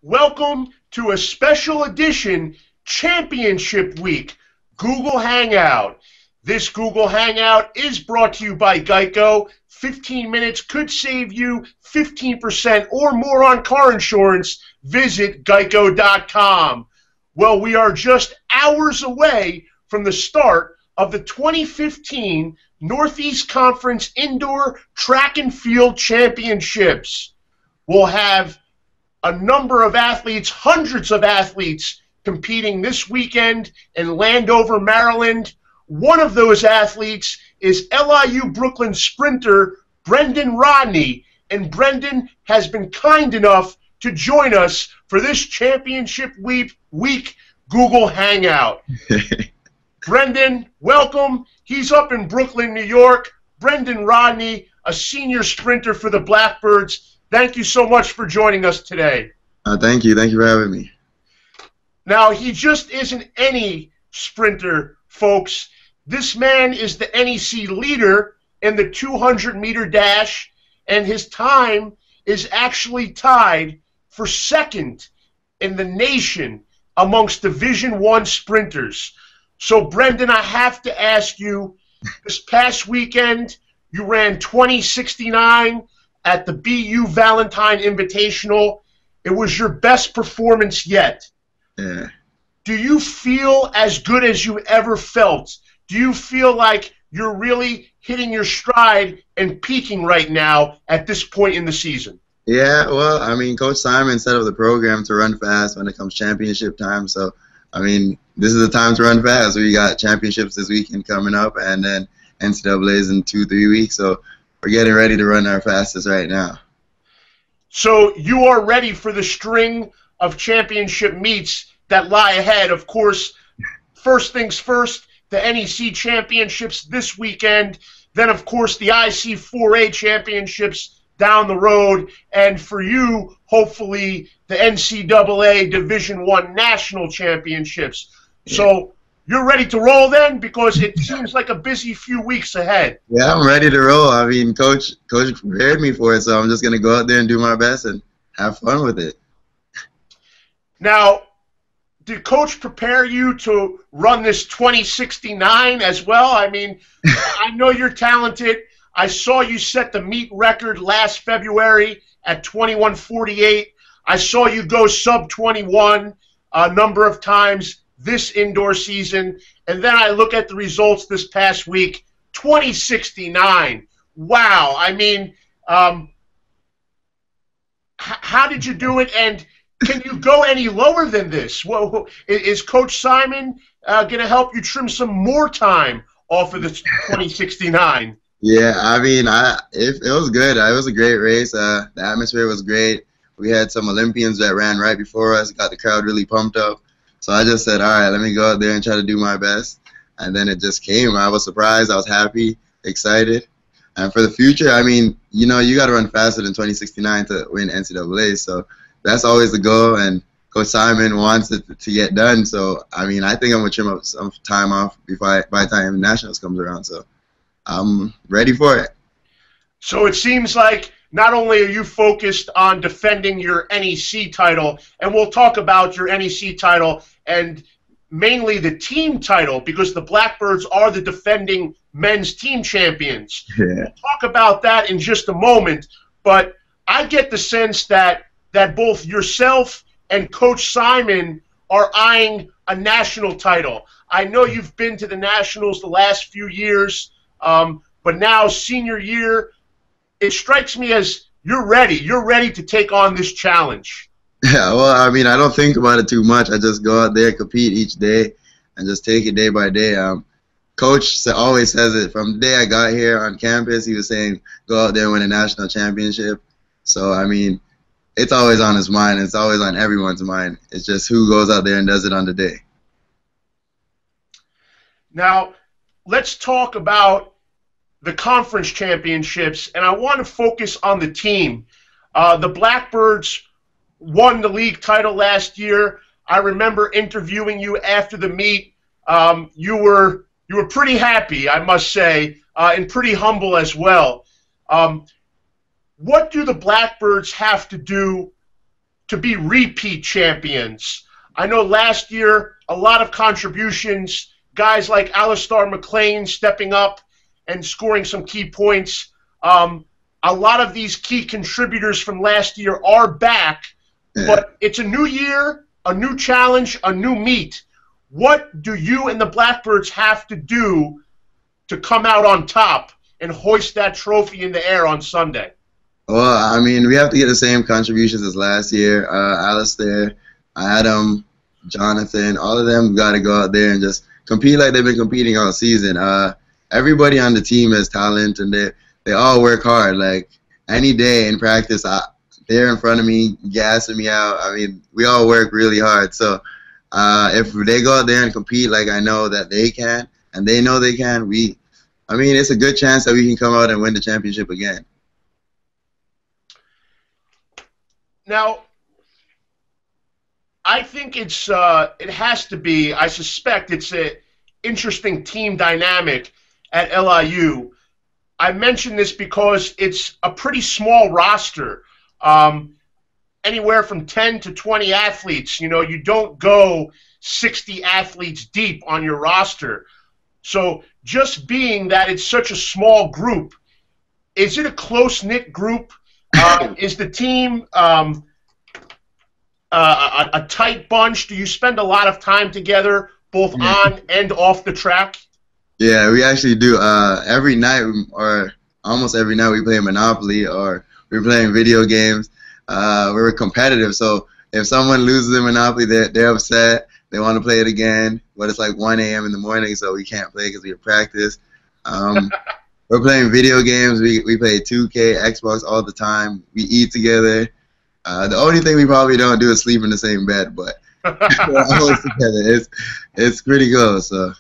Welcome to a special edition Championship Week Google Hangout. This Google Hangout is brought to you by GEICO. 15 minutes could save you 15% or more on car insurance. Visit geico.com. Well, we are just hours away from the start of the 2015 Northeast Conference Indoor Track and Field Championships. We'll have a number of athletes, hundreds of athletes, competing this weekend in Landover, Maryland. One of those athletes is LIU Brooklyn sprinter Brendon Rodney, and Brendon has been kind enough to join us for this Championship Week Google Hangout. Brendon, welcome. He's up in Brooklyn, New York. Brendon Rodney, a senior sprinter for the Blackbirds. Thank you so much for joining us today. Thank you. Thank you for having me. Now, he just isn't any sprinter, folks. This man is the NEC leader in the 200-meter dash, and his time is actually tied for second in the nation amongst Division I sprinters. So, Brendon, I have to ask you, this past weekend, you ran 20:69 at the BU Valentine Invitational. It was your best performance yet. Yeah. Do you feel as good as you ever felt? Do you feel like you're really hitting your stride and peaking right now at this point in the season? Yeah, well, I mean, Coach Simon set up the program to run fast when it comes championship time. So, I mean, this is the time to run fast. We got championships this weekend coming up, and then NCAA's in 2-3 weeks. So we're getting ready to run our fastest right now. So you are ready for the string of championship meets that lie ahead. Of course, first things first, the NEC championships this weekend. Then, of course, the IC4A championships down the road. And for you, hopefully, the NCAA Division I national championships. So you're ready to roll then? Because it seems like a busy few weeks ahead. Yeah, I'm ready to roll. I mean, Coach prepared me for it, so I'm just going to go out there and do my best and have fun with it. Now, did Coach prepare you to run this 20:69 as well? I mean, I know you're talented. I saw you set the meet record last February at 21:48. I saw you go sub-21 a number of times this indoor season, and then I look at the results this past week, 20:69. Wow. I mean, how did you do it, and can you go any lower than this? Well, is Coach Simon going to help you trim some more time off of the 20:69? Yeah, I mean, it was good. It was a great race. The atmosphere was great. We had some Olympians that ran right before us, got the crowd really pumped up. So I just said, all right, let me go out there and try to do my best. And then it just came. I was surprised. I was happy, excited. And for the future, I mean, you know, you got to run faster than 20:69 to win NCAA. So that's always the goal. And Coach Simon wants it to get done. So, I mean, I think I'm going to trim up some time off by the time Nationals comes around. So I'm ready for it. So it seems like not only are you focused on defending your NEC title, and we'll talk about your NEC title and mainly the team title because the Blackbirds are the defending men's team champions. Yeah. We'll talk about that in just a moment, but I get the sense that both yourself and Coach Simon are eyeing a national title. I know you've been to the Nationals the last few years, but now senior year, it strikes me as you're ready. You're ready to take on this challenge. Yeah, well, I mean, I don't think about it too much. I just go out there, compete each day, and just take it day by day. Coach always says it. From the day I got here on campus, he was saying, go out there and win a national championship. So, I mean, it's always on his mind. It's always on everyone's mind. It's just who goes out there and does it on the day. Now, let's talk about the conference championships, and I want to focus on the team. The Blackbirds won the league title last year. I remember interviewing you after the meet. You were pretty happy, I must say, and pretty humble as well. What do the Blackbirds have to do to be repeat champions? I know last year a lot of contributions, guys like Alistair McLean stepping up and scoring some key points. A lot of these key contributors from last year are back, but it's a new year, a new challenge, a new meet. What do you and the Blackbirds have to do to come out on top and hoist that trophy in the air on Sunday? Well, I mean, we have to get the same contributions as last year. Alistair, Adam, Jonathan, all of them got to go out there and just compete like they've been competing all season. Everybody on the team has talent, and they all work hard. Like, any day in practice, they're in front of me, gassing me out. I mean, we all work really hard. So if they go out there and compete like I know that they can, and they know they can, I mean, it's a good chance that we can come out and win the championship again. Now, I think it has to be, I suspect it's an interesting team dynamic at LIU. I mention this because it's a pretty small roster, anywhere from 10 to 20 athletes. You know, you don't go 60 athletes deep on your roster. So just being that it's such a small group, is it a close-knit group? Is the team a tight bunch? Do you spend a lot of time together, both on and off the track? Yeah, we actually do. Every night, or almost every night, we play Monopoly, or we're playing video games. We're competitive, so if someone loses in Monopoly, they're upset. They want to play it again, but it's like 1 a.m. in the morning, so we can't play because we have practice. We're playing video games. We play 2K, Xbox all the time. We eat together. The only thing we probably don't do is sleep in the same bed, but we're always together. It's pretty close. So.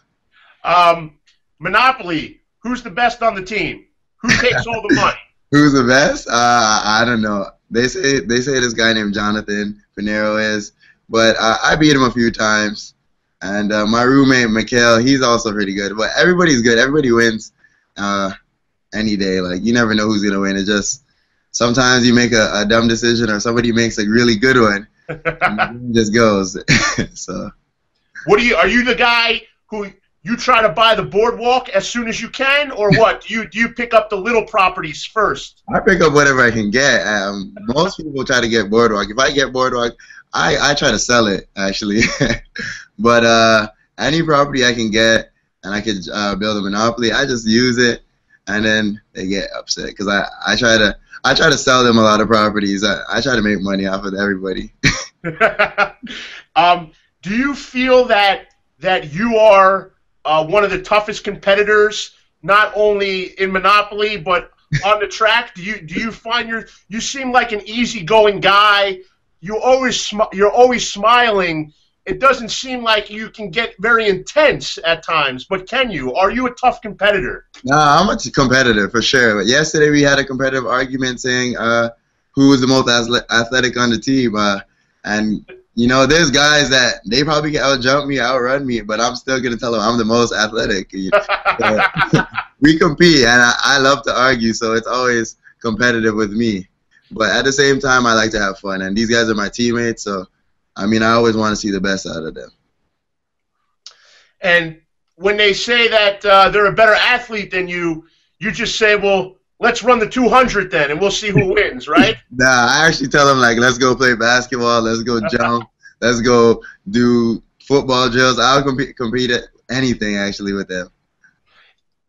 Monopoly, who's the best on the team? Who takes all the money? Who's the best? I don't know. They say this guy named Jonathan Pinero is, but I beat him a few times. And my roommate, Mikhail, he's also pretty good. But everybody's good. Everybody wins any day. Like, you never know who's going to win. It just sometimes you make a dumb decision or somebody makes a really good one. And it just goes. So. Are you the guy who you try to buy the boardwalk as soon as you can, or what? Do you pick up the little properties first? I pick up whatever I can get. Most people try to get boardwalk. If I get boardwalk, I try to sell it, actually. But any property I can get and I could build a monopoly, I just use it, and then they get upset because I try to sell them a lot of properties. I try to make money off of everybody. Do you feel that you are one of the toughest competitors, not only in Monopoly but on the track? Do you find you seem like an easygoing guy? You're always smiling. It doesn't seem like you can get very intense at times, but can you? Are you a tough competitor? No, I'm a competitor for sure. But yesterday we had a competitive argument saying who was the most athletic on the team, and you know, there's guys that they probably can out-jump me, outrun me, but I'm still going to tell them I'm the most athletic. You know? So, we compete, and I love to argue, so it's always competitive with me. But at the same time, I like to have fun, and these guys are my teammates, so, I mean, I always want to see the best out of them. And when they say that they're a better athlete than you, you just say, well, let's run the 200 then, and we'll see who wins, right? Nah, I actually tell them, like, let's go play basketball, let's go jump, let's go do football drills. I'll compete at anything, actually, with them.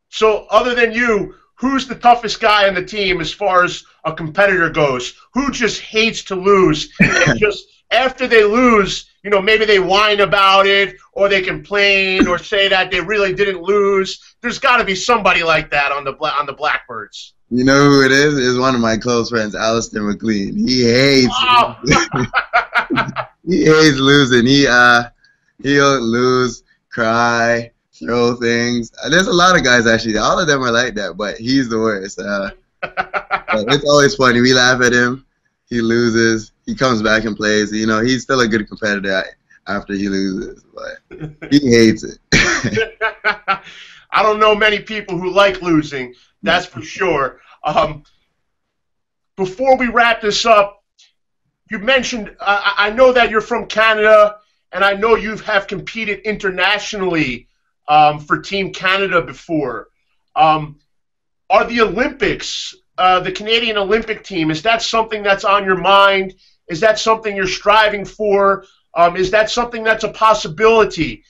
So other than you, who's the toughest guy on the team as far as a competitor goes? Who just hates to lose? And just after they lose, you know, maybe they whine about it, or they complain, or say that they really didn't lose. There's got to be somebody like that on the Blackbirds. You know who it is? It's one of my close friends, Alistair McLean. He hates he hates losing. He'll lose, cry, throw things. There's a lot of guys, actually. All of them are like that, but he's the worst. It's always funny. We laugh at him. He loses. He comes back and plays. You know, he's still a good competitor after he loses, but he hates it. I don't know many people who like losing, that's for sure. Before we wrap this up, You mentioned, I know that you're from Canada, and I know you have competed internationally for Team Canada before. Are the Olympics, the Canadian Olympic team, is that something that's on your mind? Is that something you're striving for? Is that something that's a possibility?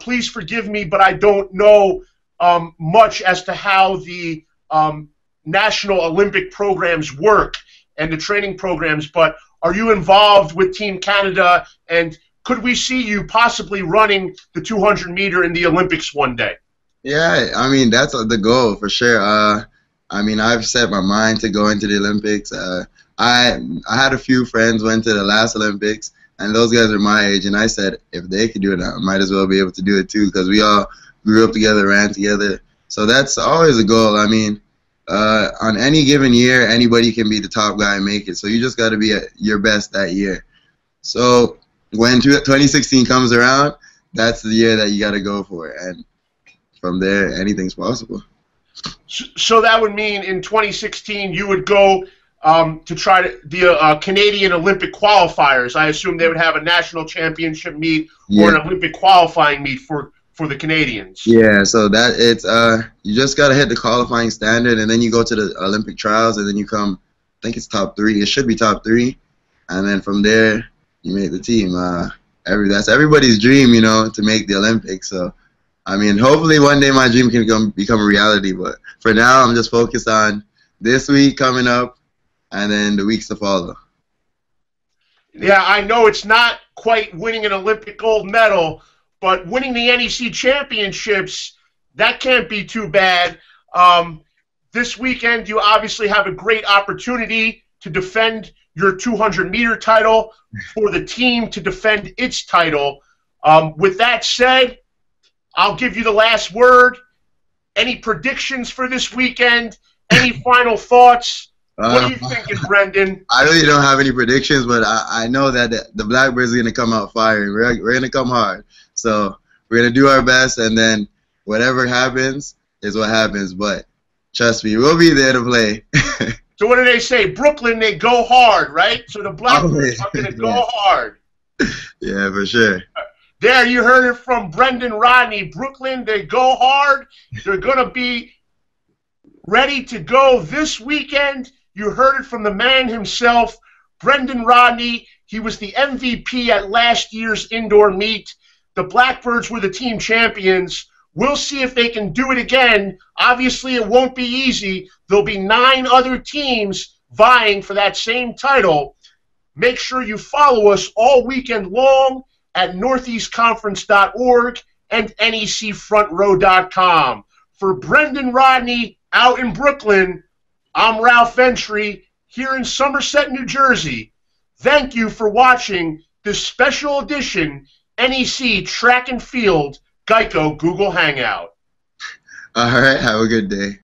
Please forgive me, but I don't know much as to how the National Olympic programs work and the training programs, but are you involved with Team Canada, and could we see you possibly running the 200-meter in the Olympics one day? Yeah, I mean, that's the goal for sure. I mean, I've set my mind to go into the Olympics. I had a few friends went to the last Olympics, and those guys are my age, and I said, if they could do it, I might as well be able to do it too, because we all grew up together, ran together. So that's always a goal. I mean, on any given year, anybody can be the top guy and make it. So you just got to be at your best that year. So when 2016 comes around, that's the year that you got to go for it. And from there, anything's possible. So that would mean in 2016 you would go to try to the Canadian Olympic qualifiers. I assume they would have a national championship meet or an Olympic qualifying meet for the Canadians. Yeah, so that it's you just gotta hit the qualifying standard, and then you go to the Olympic trials, and then you come. I think it's top 3. It should be top 3, and then from there you make the team. That's everybody's dream, you know, to make the Olympics. So I mean, hopefully one day my dream can become a reality. But for now, I'm just focused on this week coming up, and then the weeks to follow. Yeah, I know it's not quite winning an Olympic gold medal, but winning the NEC championships, that can't be too bad. This weekend, you obviously have a great opportunity to defend your 200-meter title, for the team to defend its title. With that said, I'll give you the last word. Any predictions for this weekend? Any final thoughts? What are you thinking, Brendon? I really don't have any predictions, but I know that the Blackbirds are going to come out firing. We're going to come hard. So we're going to do our best, and then whatever happens is what happens. But trust me, we'll be there to play. So what do they say? Brooklyn, they go hard, right? So the Blackbirds are going to go hard. Yeah, for sure. There, you heard it from Brendon Rodney. Brooklyn, they go hard. They're going to be ready to go this weekend. You heard it from the man himself, Brendon Rodney. He was the MVP at last year's indoor meet. The Blackbirds were the team champions. We'll see if they can do it again. Obviously, it won't be easy. There'll be 9 other teams vying for that same title. Make sure you follow us all weekend long at northeastconference.org and necfrontrow.com. For Brendon Rodney out in Brooklyn, I'm Ralph Ventre here in Somerset, New Jersey. Thank you for watching this special edition NEC Track and Field GEICO Google Hangout. All right, have a good day.